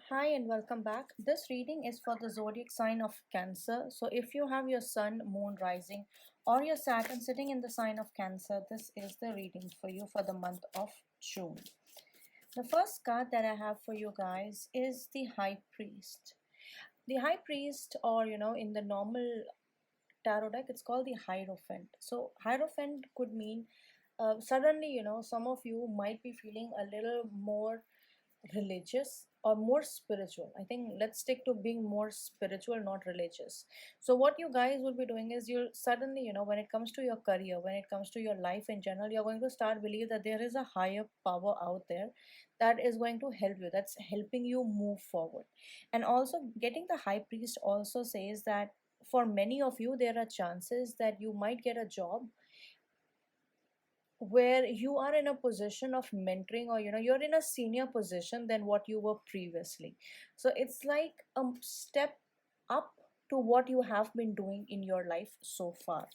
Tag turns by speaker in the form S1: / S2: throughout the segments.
S1: Hi and welcome back. This reading is for the zodiac sign of Cancer. So, if you have your Sun, Moon rising, or your Saturn sitting in the sign of Cancer, this is the reading for you for the month of June. The first card that I have for you guys is the High Priest. The High Priest, or in the normal tarot deck, it's called the Hierophant. So, Hierophant could mean suddenly, some of you might be feeling a little more religious or more spiritual. I think let's stick to being more spiritual, not religious. So what you guys will be doing is you'll suddenly, when it comes to your career, when it comes to your life in general, you're going to start believe that there is a higher power out there that is going to help you, that's helping you move forward. And also getting the High Priest also says that for many of you there are chances that you might get a job where you are in a position of mentoring, or you're in a senior position than what you were previously. So it's like a step up to what you have been doing in your life so far.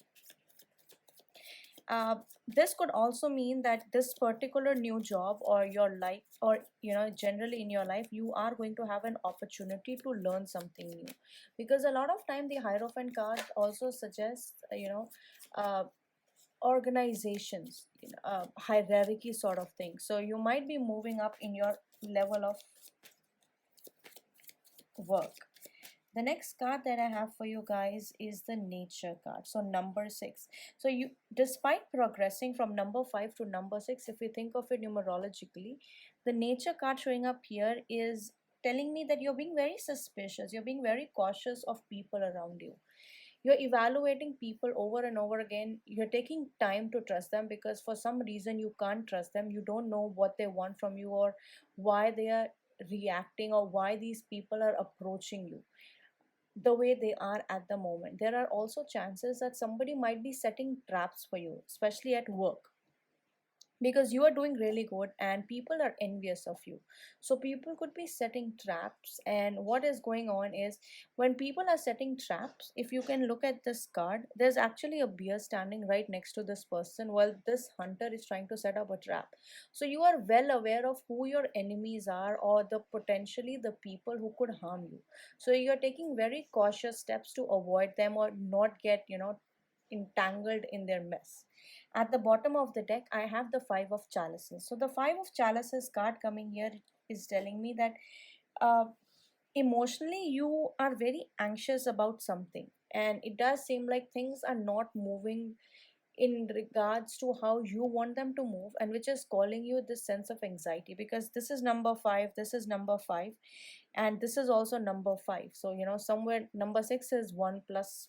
S1: This could also mean that this particular new job or your life, or generally in your life, you are going to have an opportunity to learn something new, because a lot of time the Hierophant card also suggests uh, organizations, hierarchy sort of thing. So you might be moving up in your level of work. The next card that I have for you guys is the Nature card, so number 6. So you, despite progressing from number 5 to number 6, if you think of it numerologically, the Nature card showing up here is telling me that you're being very suspicious, you're being very cautious of people around you. You're evaluating people over and over again. You're taking time to trust them because for some reason you can't trust them. You don't know what they want from you, or why they are reacting, or why these people are approaching you the way they are at the moment. There are also chances that somebody might be setting traps for you, especially at work, because you are doing really good and people are envious of you. So people could be setting traps. And what is going on is, when people are setting traps, if you can look at this card, there's actually a bear standing right next to this person while this hunter is trying to set up a trap. So you are well aware of who your enemies are, or the potentially the people who could harm you. So you're taking very cautious steps to avoid them, or not get entangled in their mess. At the bottom of the deck, I have the Five of Chalices. So the Five of Chalices card coming here is telling me that uh, emotionally you are very anxious about something, and it does seem like things are not moving in regards to how you want them to move, and which is calling you this sense of anxiety, because this is number 5, this is number 5, and this is also number 5. So somewhere number 6 is 1 plus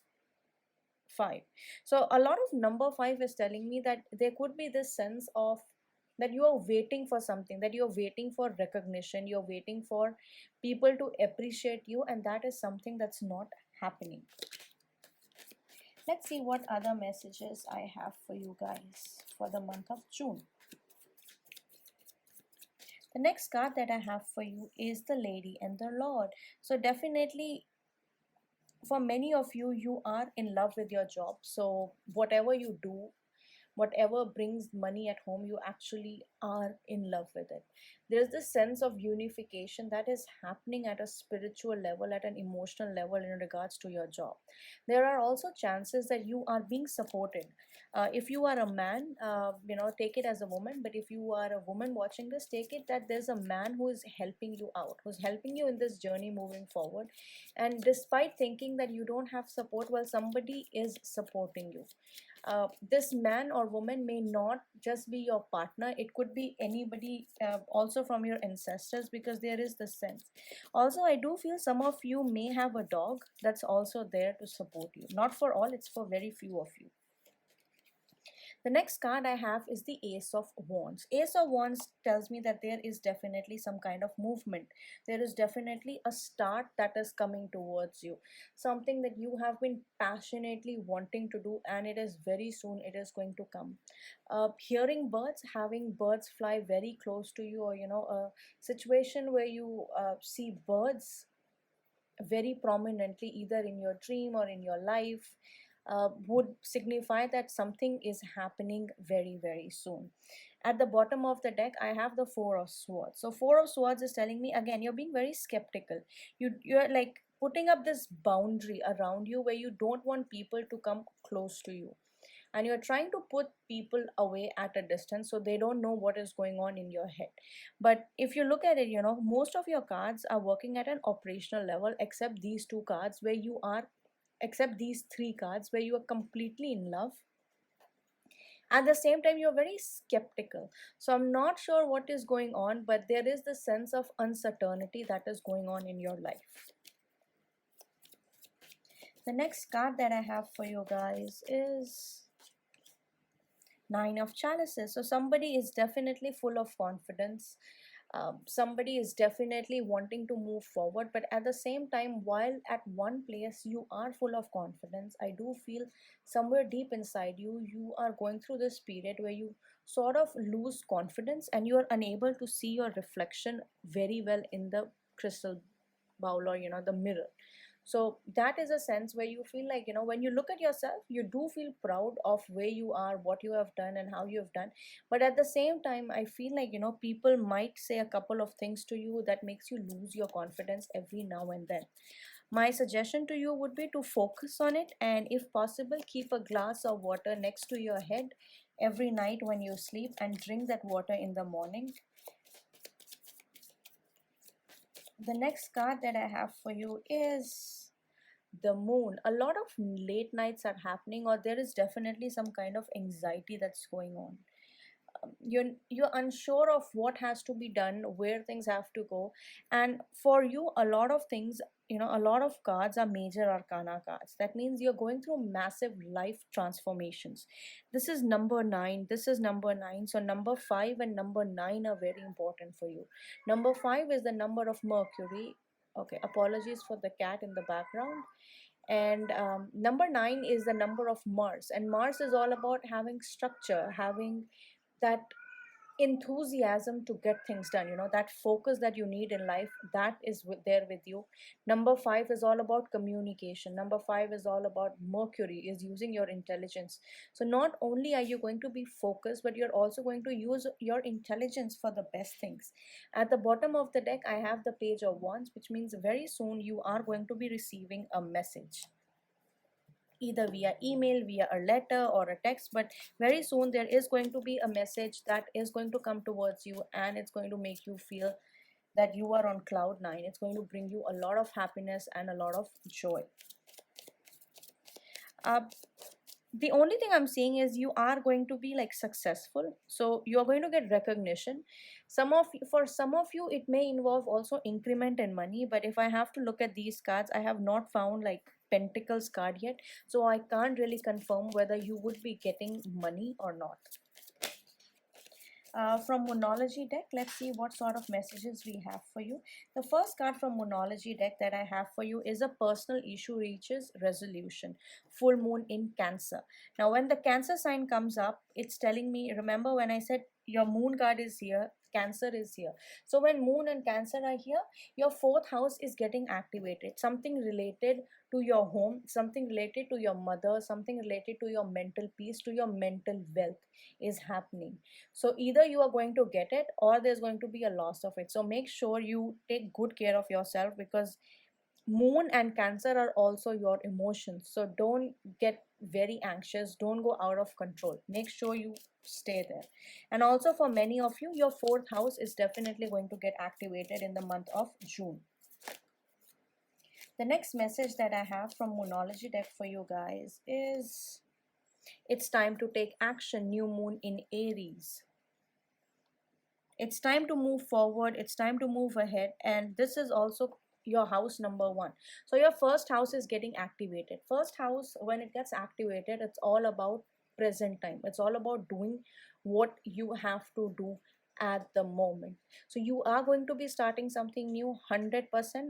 S1: 5. So a lot of number 5 is telling me that there could be this sense of that you are waiting for something, that you're waiting for recognition, you're waiting for people to appreciate you, and that is something that's not happening. Let's see what other messages I have for you guys for the month of June. The next card that I have for you is the Lady and the Lord. So definitely for many of you, you are in love with your job. So whatever you do, whatever brings money at home, you actually are in love with it. There's this sense of unification that is happening at a spiritual level, at an emotional level, in regards to your job. There are also chances that you are being supported. If you are a man, take it as a woman, but if you are a woman watching this, take it that there's a man who is helping you out, who's helping you in this journey moving forward. And despite thinking that you don't have support, well, somebody is supporting you. This man or woman may not just be your partner, it could be anybody, also from your ancestors, because there is this sense. Also, I do feel some of you may have a dog that's also there to support you. Not for all, it's for very few of you. The next card I have is the Ace of Wands. Ace of Wands tells me that there is definitely some kind of movement. There is definitely a start that is coming towards you. Something that you have been passionately wanting to do, and it is very soon it is going to come. Hearing birds, having birds fly very close to you, or a situation where you see birds very prominently, either in your dream or in your life. would signify that something is happening very, very soon. At the bottom of the deck, I have the Four of Swords. So Four of Swords is telling me, again, you're being very skeptical. You're like putting up this boundary around you where you don't want people to come close to you, and you're trying to put people away at a distance so they don't know what is going on in your head. But if you look at it, most of your cards are working at an operational level, except these two cards where you are except these three cards where you are completely in love. At the same time, you're very skeptical. So I'm not sure what is going on, but there is the sense of uncertainty that is going on in your life. The next card that I have for you guys is Nine of Chalices. So somebody is definitely full of confidence. Somebody is definitely wanting to move forward, but at the same time, while at one place you are full of confidence, I do feel somewhere deep inside you, you are going through this period where you sort of lose confidence and you are unable to see your reflection very well in the crystal bowl, or the mirror. So that is a sense where you feel like, when you look at yourself, you do feel proud of where you are, what you have done, and how you have done. But at the same time, I feel like, people might say a couple of things to you that makes you lose your confidence every now and then. My suggestion to you would be to focus on it, and if possible, keep a glass of water next to your head every night when you sleep and drink that water in the morning. The next card that I have for you is the Moon. A lot of late nights are happening, or there is definitely some kind of anxiety that's going on. You're unsure of what has to be done, where things have to go, and for you, a lot of things, a lot of cards are major arcana cards. That means you're going through massive life transformations. This is number 9, this is number 9, so number 5 and number 9 are very important for you. Number 5 is the number of Mercury. Okay, apologies for the cat in the background. And number 9 is the number of Mars, and Mars is all about having structure, having that enthusiasm to get things done, that focus that you need in life, that is there with you. Number 5 is all about communication. Number 5 is all about Mercury, is using your intelligence. So not only are you going to be focused, but you're also going to use your intelligence for the best things. At the bottom of the deck, I have the Page of Wands, which means very soon you are going to be receiving a message, either via email, via a letter, or a text. But very soon there is going to be a message that is going to come towards you, and it's going to make you feel that you are on cloud 9. It's going to bring you a lot of happiness and a lot of joy. uh, the only thing I'm seeing is you are going to be like successful, so you're going to get recognition. For some of you, it may involve also increment in money, but if I have to look at these cards, I have not found like Pentacles card yet, so I can't really confirm whether you would be getting money or not. From Moonology deck, let's see what sort of messages we have for you. The first card from Moonology deck that I have for you is a personal issue reaches resolution. Full moon in Cancer. Now, when the Cancer sign comes up, it's telling me, remember when I said your moon card is here, Cancer is here. So when moon and Cancer are here, your fourth house is getting activated. Something related to your home, something related to your mother, something related to your mental peace, to your mental wealth is happening. So either you are going to get it, or there's going to be a loss of it. So make sure you take good care of yourself, because moon and Cancer are also your emotions. So don't get very anxious, don't go out of control, make sure you stay there. And also for many of you, your fourth house is definitely going to get activated in the month of June. The next message that I have from Moonology deck for you guys is, it's time to take action. New moon in Aries. It's time to move forward, it's time to move ahead, and this is also your house number 1. So your first house is getting activated. First house, when it gets activated, it's all about present time. It's all about doing what you have to do at the moment. So you are going to be starting something new, 100%.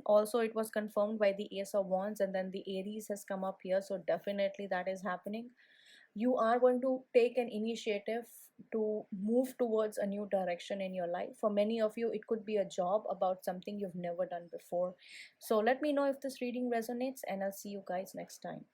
S1: Also, it was confirmed by the Ace of Wands, and then the Aries has come up here, so definitely that is happening. You are going to take an initiative to move towards a new direction in your life. For many of you, it could be a job about something you've never done before. So let me know if this reading resonates, and I'll see you guys next time.